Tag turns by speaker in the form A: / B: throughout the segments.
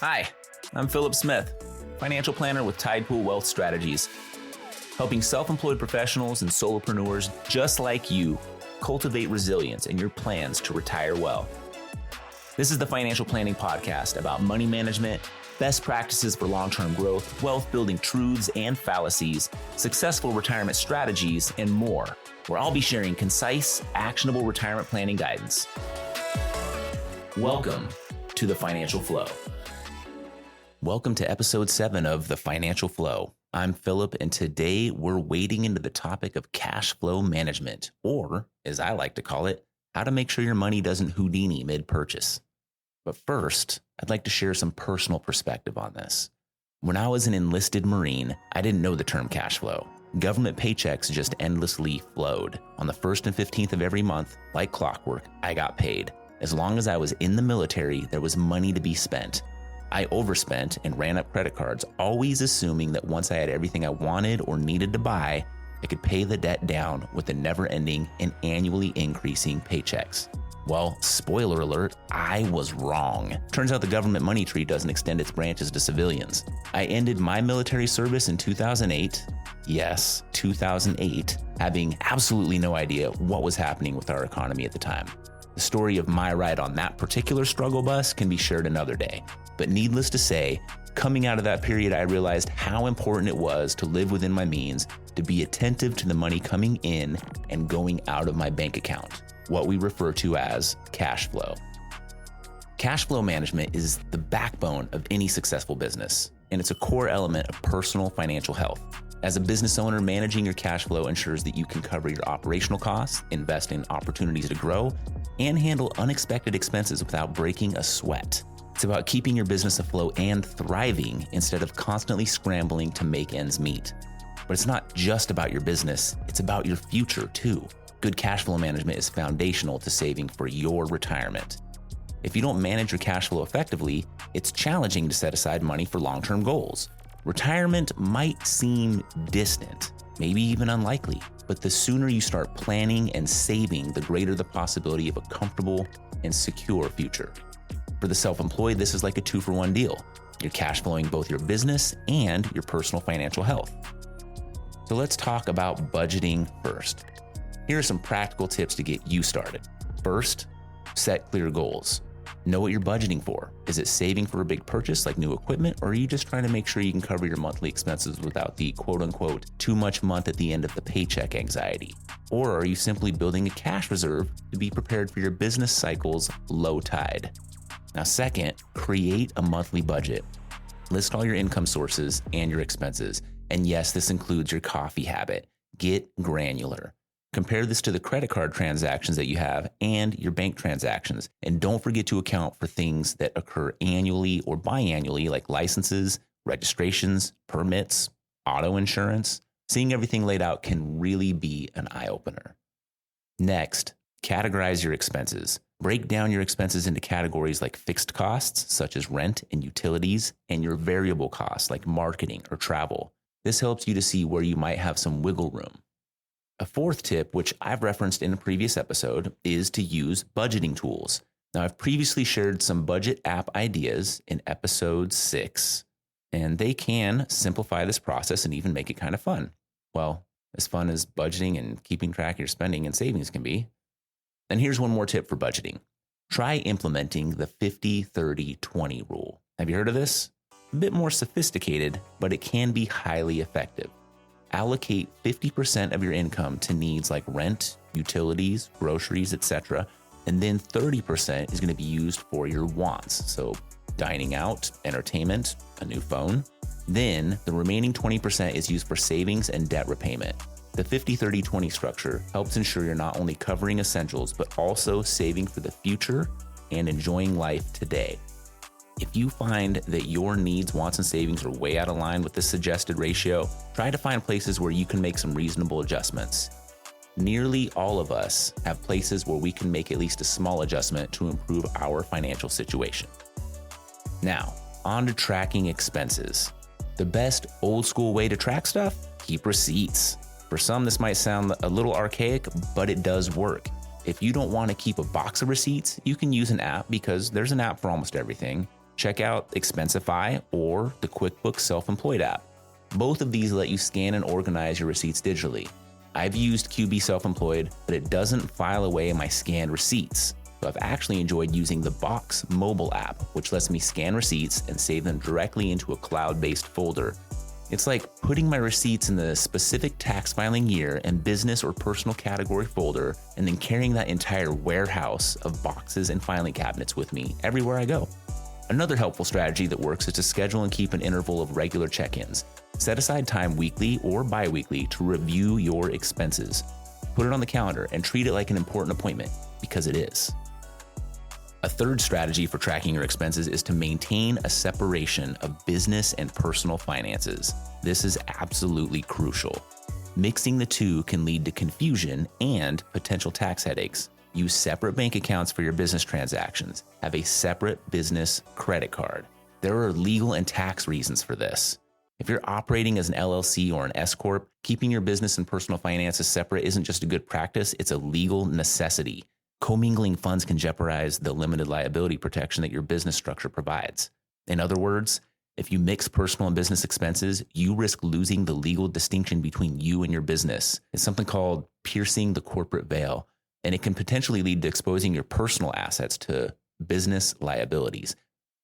A: Hi, I'm Philip Smith, financial planner with Tidepool Wealth Strategies, helping self-employed professionals and solopreneurs just like you cultivate resilience in your plans to retire well. This is the Financial Planning Podcast about money management, best practices for long-term growth, wealth building truths and fallacies, successful retirement strategies, and more, where I'll be sharing concise, actionable retirement planning guidance. Welcome to the Financial Flow. Welcome to episode 7 of The Financial Flow. I'm Philip, and today we're wading into the topic of cash flow management, or as I like to call it, how to make sure your money doesn't Houdini mid-purchase. But first, I'd like to share some personal perspective on this. When I was an enlisted Marine, I didn't know the term cash flow. Government paychecks just endlessly flowed. On the 1st and 15th of every month, like clockwork, I got paid. As long as I was in the military, there was money to be spent. I overspent and ran up credit cards, always assuming that once I had everything I wanted or needed to buy, I could pay the debt down with the never-ending and annually increasing paychecks. Well, spoiler alert, I was wrong. Turns out the government money tree doesn't extend its branches to civilians. I ended my military service in 2008. Yes, 2008, having absolutely no idea what was happening with our economy at the time. The story of my ride on that particular struggle bus can be shared another day. But needless to say, coming out of that period, I realized how important it was to live within my means, to be attentive to the money coming in and going out of my bank account, what we refer to as cash flow. Cash flow management is the backbone of any successful business, and it's a core element of personal financial health. As a business owner, managing your cash flow ensures that you can cover your operational costs, invest in opportunities to grow, and handle unexpected expenses without breaking a sweat. It's about keeping your business afloat and thriving instead of constantly scrambling to make ends meet. But it's not just about your business, it's about your future too. Good cash flow management is foundational to saving for your retirement. If you don't manage your cash flow effectively, it's challenging to set aside money for long-term goals. Retirement might seem distant, maybe even unlikely, but the sooner you start planning and saving, the greater the possibility of a comfortable and secure future. For the self-employed, this is like a 2-for-1 deal. You're cash flowing both your business and your personal financial health. So let's talk about budgeting first. Here are some practical tips to get you started. First, set clear goals. Know what you're budgeting for. Is it saving for a big purchase like new equipment, or are you just trying to make sure you can cover your monthly expenses without the quote-unquote too much month at the end of the paycheck anxiety? Or are you simply building a cash reserve to be prepared for your business cycle's low tide? Now, second, create a monthly budget. List all your income sources and your expenses. And yes, this includes your coffee habit. Get granular. Compare this to the credit card transactions that you have and your bank transactions. And don't forget to account for things that occur annually or biannually, like licenses, registrations, permits, auto insurance. Seeing everything laid out can really be an eye-opener. Next, categorize your expenses. Break down your expenses into categories like fixed costs, such as rent and utilities, and your variable costs like marketing or travel. This helps you to see where you might have some wiggle room. A fourth tip, which I've referenced in a previous episode, is to use budgeting tools. Now, I've previously shared some budget app ideas in episode 6, and they can simplify this process and even make it kind of fun. Well, as fun as budgeting and keeping track of your spending and savings can be. And here's one more tip for budgeting. Try implementing the 50-30-20 rule. Have you heard of this? A bit more sophisticated, but it can be highly effective. Allocate 50% of your income to needs like rent, utilities, groceries, etc. And then 30% is going to be used for your wants. So dining out, entertainment, a new phone. Then the remaining 20% is used for savings and debt repayment. The 50-30-20 structure helps ensure you're not only covering essentials, but also saving for the future and enjoying life today. If you find that your needs, wants, and savings are way out of line with this suggested ratio, try to find places where you can make some reasonable adjustments. Nearly all of us have places where we can make at least a small adjustment to improve our financial situation. Now, on to tracking expenses. The best old school way to track stuff? Keep receipts. For some, this might sound a little archaic, but it does work. If you don't want to keep a box of receipts, you can use an app because there's an app for almost everything. check out Expensify or the QuickBooks Self-Employed app. Both of these let you scan and organize your receipts digitally. I've used QB Self-Employed, but it doesn't file away my scanned receipts. So I've actually enjoyed using the Box mobile app, which lets me scan receipts and save them directly into a cloud-based folder. It's like putting my receipts in the specific tax filing year and business or personal category folder, and then carrying that entire warehouse of boxes and filing cabinets with me everywhere I go. Another helpful strategy that works is to schedule and keep an interval of regular check-ins. Set aside time weekly or bi-weekly to review your expenses. Put it on the calendar and treat it like an important appointment, because it is. A third strategy for tracking your expenses is to maintain a separation of business and personal finances. This is absolutely crucial. Mixing the two can lead to confusion and potential tax headaches. Use separate bank accounts for your business transactions. Have a separate business credit card. There are legal and tax reasons for this. If you're operating as an LLC or an S-Corp, keeping your business and personal finances separate isn't just a good practice, it's a legal necessity. Commingling funds can jeopardize the limited liability protection that your business structure provides. In other words, if you mix personal and business expenses, you risk losing the legal distinction between you and your business. It's something called piercing the corporate veil, and it can potentially lead to exposing your personal assets to business liabilities.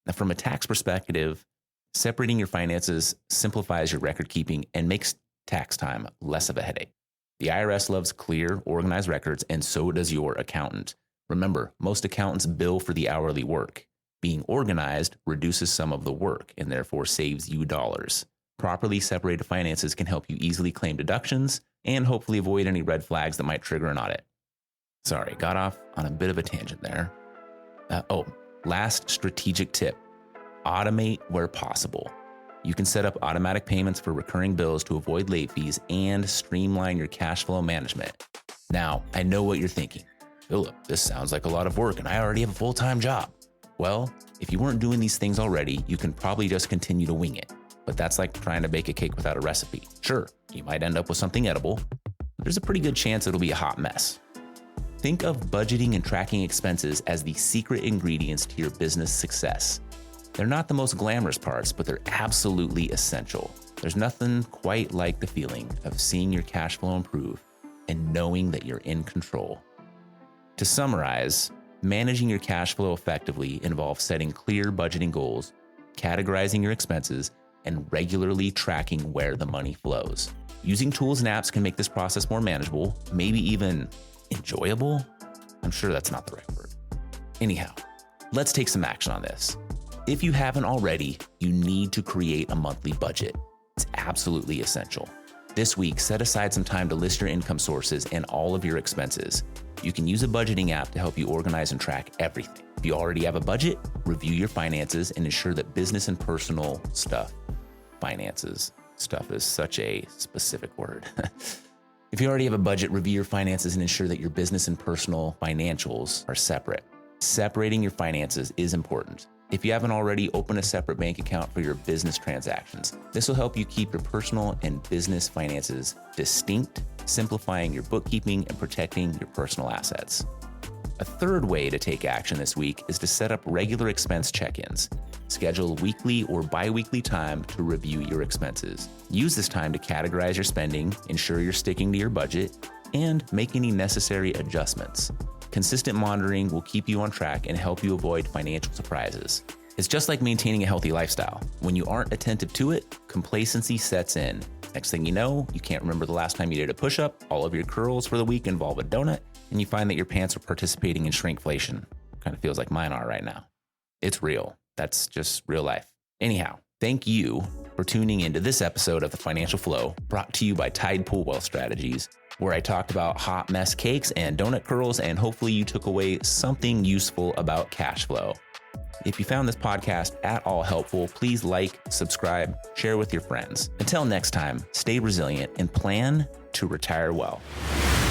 A: Now, from a tax perspective, separating your finances simplifies your record keeping and makes tax time less of a headache. The IRS loves clear, organized records, and so does your accountant. Remember, most accountants bill for the hourly work. Being organized reduces some of the work and therefore saves you dollars. Properly separated finances can help you easily claim deductions and hopefully avoid any red flags that might trigger an audit. Sorry, got off on a bit of a tangent there. Last strategic tip: automate where possible. You can set up automatic payments for recurring bills to avoid late fees and streamline your cash flow management. Now, I know what you're thinking. Philip, this sounds like a lot of work and I already have a full-time job. Well, if you weren't doing these things already, you can probably just continue to wing it. But that's like trying to bake a cake without a recipe. Sure, you might end up with something edible, but there's a pretty good chance it'll be a hot mess. Think of budgeting and tracking expenses as the secret ingredients to your business success. They're not the most glamorous parts, but they're absolutely essential. There's nothing quite like the feeling of seeing your cash flow improve and knowing that you're in control. To summarize, managing your cash flow effectively involves setting clear budgeting goals, categorizing your expenses, and regularly tracking where the money flows. Using tools and apps can make this process more manageable, maybe even enjoyable. I'm sure that's not the right word. Anyhow, let's take some action on this. If you haven't already, you need to create a monthly budget. It's absolutely essential. This week, set aside some time to list your income sources and all of your expenses. You can use a budgeting app to help you organize and track everything. If you already have a budget, review your finances and ensure that business and personal finances is such a specific word. If you already have a budget, review your finances and ensure that your business and personal financials are separate. Separating your finances is important. If you haven't already, open a separate bank account for your business transactions. This will help you keep your personal and business finances distinct, simplifying your bookkeeping and protecting your personal assets. A third way to take action this week is to set up regular expense check-ins. Schedule weekly or bi-weekly time to review your expenses. Use this time to categorize your spending, ensure you're sticking to your budget, and make any necessary adjustments. Consistent monitoring will keep you on track and help you avoid financial surprises. It's just like maintaining a healthy lifestyle. When you aren't attentive to it, complacency sets in. Next thing you know, you can't remember the last time you did a push-up, all of your curls for the week involve a donut, and you find that your pants are participating in shrinkflation. Kind of feels like mine are right now. It's real. That's just real life. Anyhow, thank you for tuning into this episode of The Financial Flow, brought to you by Tidepool Wealth Strategies, where I talked about hot mess cakes and donut curls, and hopefully you took away something useful about cash flow. If you found this podcast at all helpful, please like, subscribe, share with your friends. Until next time, stay resilient and plan to retire well.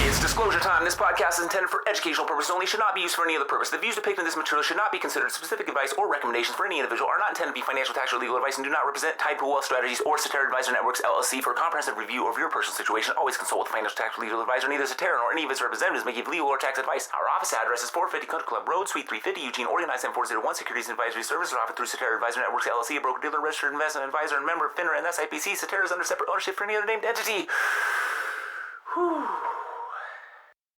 A: It's disclosure time. This podcast is intended for educational purposes only, should not be used for any other purpose. The views depicted in this material should not be considered specific advice or recommendations for any individual, are not intended to be financial, tax, or legal advice, and do not represent Tidepool Wealth Strategies or Cetera Advisor Networks, LLC. For a comprehensive review of your personal situation, always consult with a financial, tax, or legal advisor. Neither Cetera nor any of its representatives may give legal or tax advice. Our office address is 450 Country Club Road, Suite 350, Eugene, Oregon 97401. Securities and advisory services are offered through Cetera Advisor Networks, LLC, a broker-dealer, registered investment advisor, and member of FINRA and SIPC. Cetera is under separate ownership for any other named entity.